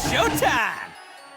showtime!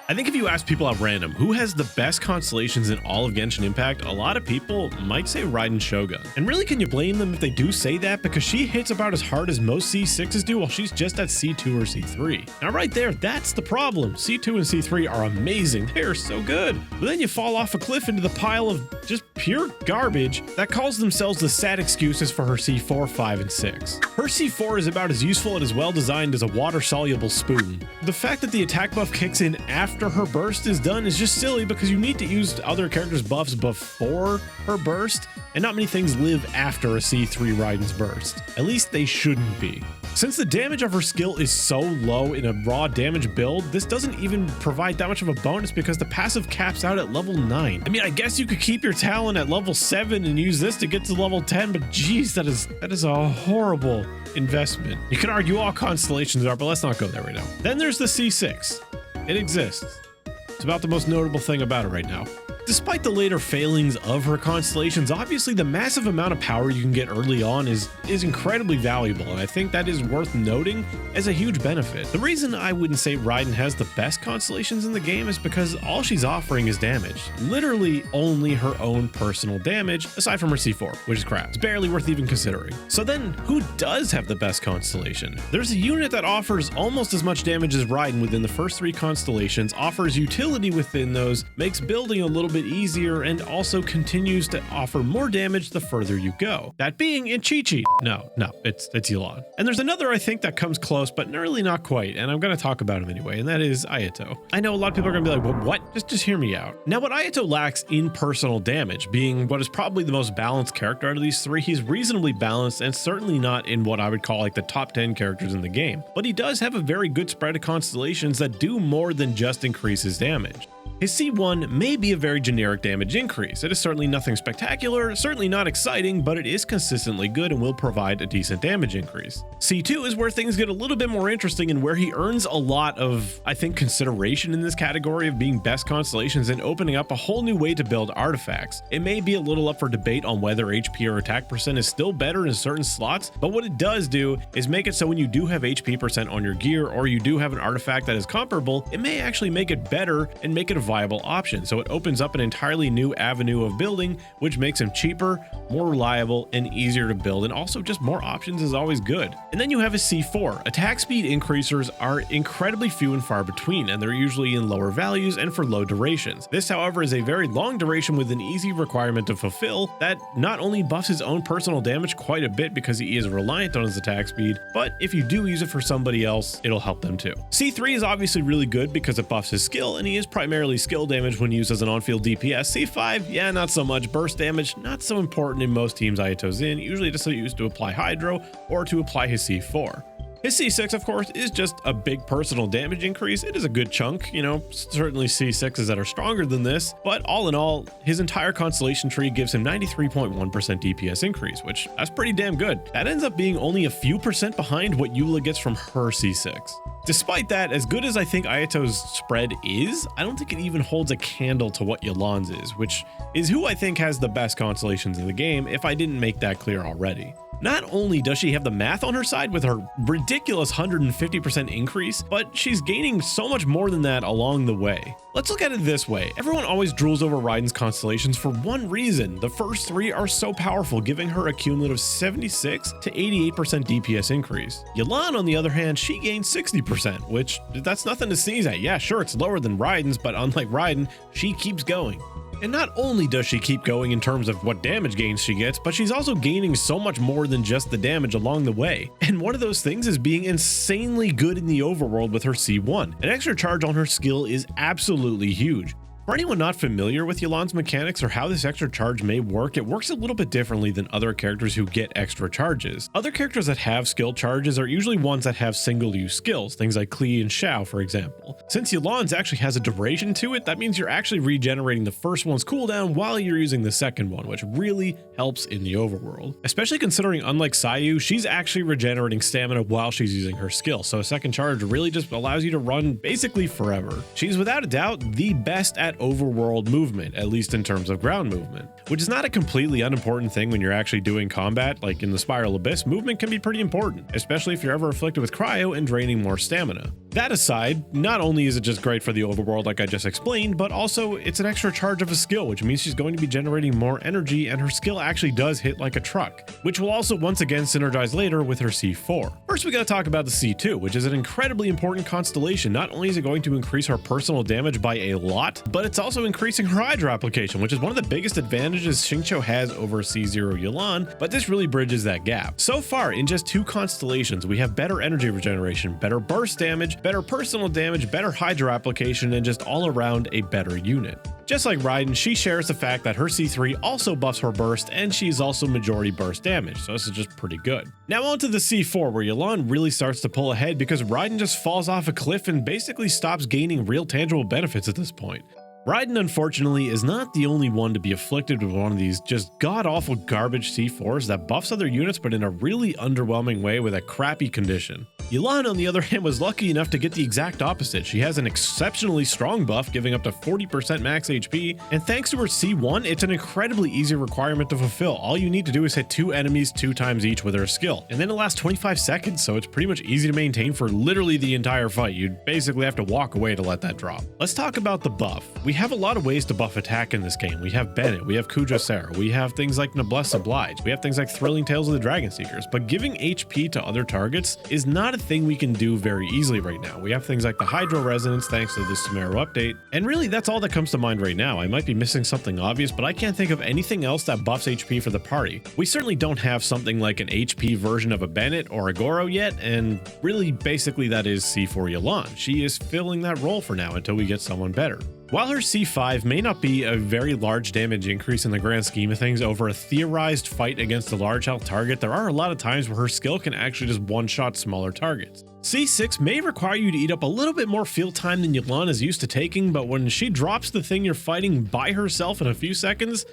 I think if you ask people at random who has the best constellations in all of Genshin Impact, a lot of people might say Raiden Shogun. And really, can you blame them if they do say that? Because she hits about as hard as most C6s do while she's just at C2 or C3. Now right there, that's the problem. C2 and C3 are amazing. They're so good. But then you fall off a cliff into the pile of just pure garbage that calls themselves the sad excuses for her C4, 5, and 6. Her C4 is about as useful and as well designed as a water-soluble spoon. The fact that the attack buff kicks in after her burst is done is just silly because you need to use other characters' buffs before her burst, and not many things live after a C3 Raiden's burst. At least they shouldn't be. Since the damage of her skill is so low in a raw damage build, this doesn't even provide that much of a bonus because the passive caps out at level 9. I mean, I guess you could keep your talent at level 7 and use this to get to level 10, but geez, that is a horrible investment. You could argue all constellations are, but let's not go there right now. Then there's the C6. It exists. It's about the most notable thing about it right now. Despite the later failings of her constellations, obviously the massive amount of power you can get early on is incredibly valuable, and I think that is worth noting as a huge benefit. The reason I wouldn't say Raiden has the best constellations in the game is because all she's offering is damage. Literally only her own personal damage, aside from her C4, which is crap. It's barely worth even considering. So then, who does have the best constellation? There's a unit that offers almost as much damage as Raiden within the first 3 constellations, offers utility within those, makes building a little bit easier, and also continues to offer more damage the further you go. That being Chi-Chi. No, it's Yelan. And there's another I think that comes close, but really not quite, and I'm going to talk about him anyway, and that is Ayato. I know a lot of people are going to be like, well, what? Just hear me out. Now, what Ayato lacks in personal damage, being what is probably the most balanced character out of these 3, he's reasonably balanced and certainly not in what I would call like the top 10 characters in the game, but he does have a very good spread of constellations that do more than just increase his damage. His C1 may be a very generic damage increase. It is certainly nothing spectacular, certainly not exciting, but it is consistently good and will provide a decent damage increase. C2 is where things get a little bit more interesting and where he earns a lot of, I think, consideration in this category of being best constellations and opening up a whole new way to build artifacts. It may be a little up for debate on whether HP or attack percent is still better in certain slots, but what it does do is make it so when you do have HP percent on your gear or you do have an artifact that is comparable, it may actually make it better and make it a viable option. So it opens up an entirely new avenue of building, which makes him cheaper, more reliable, and easier to build, and also just more options is always good. And then you have a C4. Attack speed increasers are incredibly few and far between, and they're usually in lower values and for low durations. This, however, is a very long duration with an easy requirement to fulfill that not only buffs his own personal damage quite a bit because he is reliant on his attack speed, but if you do use it for somebody else, it'll help them too. C3 is obviously really good because it buffs his skill, and he is primarily skill damage when used as an on-field DPS. C5, yeah, not so much. Burst damage, not so important in most teams Ayato's in, usually just used to apply Hydro or to apply his C4. His C6, of course, is just a big personal damage increase. It is a good chunk, you know, certainly C6s that are stronger than this, but all in all, his entire constellation tree gives him 93.1% DPS increase, which that's pretty damn good. That ends up being only a few percent behind what Eula gets from her C6. Despite that, as good as I think Ayato's spread is, I don't think it even holds a candle to what Yelan's is, which is who I think has the best constellations in the game, if I didn't make that clear already. Not only does she have the math on her side with her ridiculous 150% increase, but she's gaining so much more than that along the way. Let's look at it this way. Everyone always drools over Raiden's constellations for one reason. The first 3 are so powerful, giving her a cumulative 76 to 88% DPS increase. Yelan, on the other hand, she gains 60%, which that's nothing to sneeze at. Yeah, sure, it's lower than Raiden's, but unlike Raiden, she keeps going. And not only does she keep going in terms of what damage gains she gets, but she's also gaining so much more than just the damage along the way. And one of those things is being insanely good in the overworld with her C1. An extra charge on her skill is absolutely huge. For anyone not familiar with Yelan's mechanics or how this extra charge may work, it works a little bit differently than other characters who get extra charges. Other characters that have skill charges are usually ones that have single-use skills, things like Klee and Xiao, for example. Since Yelan's actually has a duration to it, that means you're actually regenerating the first one's cooldown while you're using the second one, which really helps in the overworld. Especially considering, unlike Sayu, she's actually regenerating stamina while she's using her skill, so a second charge really just allows you to run basically forever. She's without a doubt the best at that overworld movement, at least in terms of ground movement, which is not a completely unimportant thing when you're actually doing combat. Like in the Spiral Abyss, movement can be pretty important, especially if you're ever afflicted with cryo and draining more stamina. That aside, not only is it just great for the overworld like I just explained, but also it's an extra charge of a skill, which means she's going to be generating more energy, and her skill actually does hit like a truck, which will also once again synergize later with her C4. First, we gotta talk about the C2, which is an incredibly important constellation. Not only is it going to increase her personal damage by a lot, but it's also increasing her Hydra application, which is one of the biggest advantages Xingqiu has over C0 Yulan, but this really bridges that gap. So far, in just 2 constellations, we have better energy regeneration, better burst damage, better personal damage, better Hydra application, and just all around a better unit. Just like Raiden, she shares the fact that her C3 also buffs her burst, and she's also majority burst damage, so this is just pretty good. Now on to the C4, where Yulan really starts to pull ahead because Raiden just falls off a cliff and basically stops gaining real tangible benefits at this point. Raiden, unfortunately, is not the only one to be afflicted with one of these just god-awful garbage C4s that buffs other units but in a really underwhelming way with a crappy condition. Yulan, on the other hand, was lucky enough to get the exact opposite. She has an exceptionally strong buff, giving up to 40% max HP, and thanks to her C1, it's an incredibly easy requirement to fulfill. All you need to do is hit 2 enemies 2 times each with her skill, and then it lasts 25 seconds, so it's pretty much easy to maintain for literally the entire fight. You'd basically have to walk away to let that drop. Let's talk about the buff. We have a lot of ways to buff attack in this game. We have Bennett, we have Kujo Sarah, we have things like Noblesse Oblige, we have things like Thrilling Tales of the Dragon Seekers, but giving HP to other targets is not a thing we can do very easily right now. We have things like the Hydro Resonance thanks to the Sumeru update, and really that's all that comes to mind right now. I might be missing something obvious, but I can't think of anything else that buffs HP for the party. We certainly don't have something like an HP version of a Bennett or a Goro yet, and really basically that is C4 Yulan. She is filling that role for now until we get someone better. While her C5 may not be a very large damage increase in the grand scheme of things over a theorized fight against a large health target, there are a lot of times where her skill can actually just one-shot smaller targets. C6 may require you to eat up a little bit more field time than Yulan is used to taking, but when she drops the thing you're fighting by herself in a few seconds,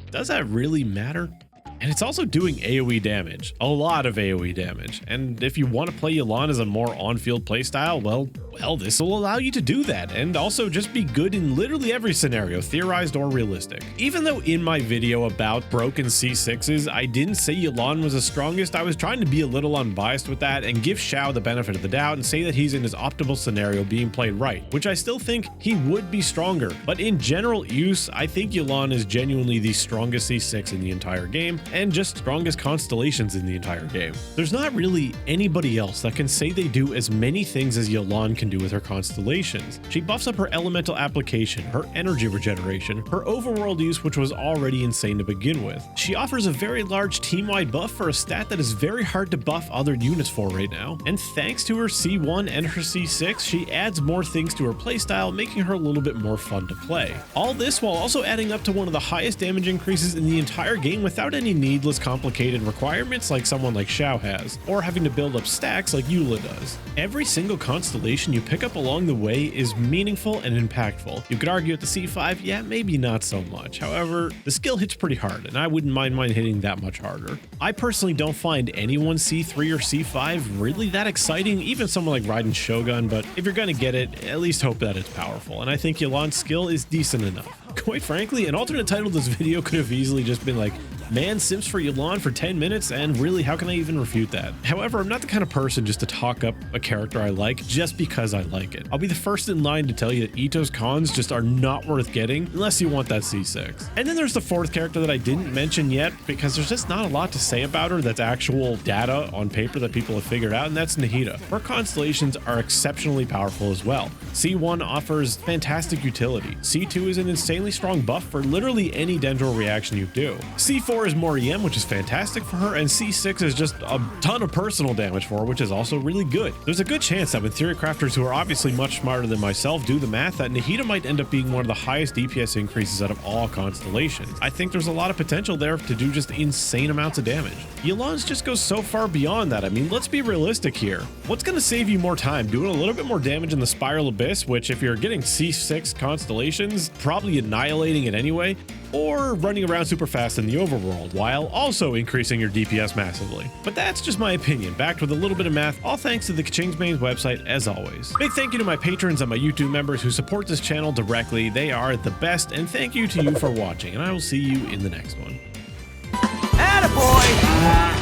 does that really matter? And it's also doing AoE damage, a lot of AoE damage. And if you want to play Yulan as a more on-field playstyle, well, this will allow you to do that, and also just be good in literally every scenario, theorized or realistic. Even though in my video about broken C6s, I didn't say Yulan was the strongest, I was trying to be a little unbiased with that and give Xiao the benefit of the doubt and say that he's in his optimal scenario being played right, which I still think he would be stronger. But in general use, I think Yulan is genuinely the strongest C6 in the entire game, and just strongest constellations in the entire game. There's not really anybody else that can say they do as many things as Yulan can do with her constellations. She buffs up her elemental application, her energy regeneration, her overworld use, which was already insane to begin with. She offers a very large team-wide buff for a stat that is very hard to buff other units for right now, and thanks to her C1 and her C6, she adds more things to her playstyle, making her a little bit more fun to play. All this while also adding up to one of the highest damage increases in the entire game without any needless complicated requirements like someone like Xiao has, or having to build up stacks like Eula does. Every single constellation you pick up along the way is meaningful and impactful. You could argue at the C5, yeah, maybe not so much. However, the skill hits pretty hard, and I wouldn't mind mine hitting that much harder. I personally don't find anyone C3 or C5 really that exciting, even someone like Raiden Shogun, but if you're gonna get it, at least hope that it's powerful, and I think Yulan's skill is decent enough. Quite frankly, an alternate title of this video could have easily just been like, man simps for Yulan for 10 minutes, and really, how can I even refute that? However, I'm not the kind of person just to talk up a character I like just because I like it. I'll be the first in line to tell you that Ito's cons just are not worth getting unless you want that C6. And then there's the fourth character that I didn't mention yet because there's just not a lot to say about her that's actual data on paper that people have figured out, and that's Nahida. Her constellations are exceptionally powerful as well. C1 offers fantastic utility. C2 is an insanely strong buff for literally any Dendro reaction you do. C4 is more EM, which is fantastic for her, and C6 is just a ton of personal damage for her, which is also really good. There's a good chance that when theory crafters who are obviously much smarter than myself do the math, that Nahida might end up being one of the highest DPS increases out of all constellations. I think there's a lot of potential there to do just insane amounts of damage. Yulan's just goes so far beyond that. I mean, let's be realistic here. What's going to save you more time? Doing a little bit more damage in the Spiral Abyss, which if you're getting C6 constellations, probably annihilating it anyway, or running around super fast in the overworld, while also increasing your DPS massively. But that's just my opinion, backed with a little bit of math, all thanks to the Kaching's Mains website as always. Big thank you to my patrons and my YouTube members who support this channel directly. They are the best, and thank you to you for watching, and I will see you in the next one. Attaboy!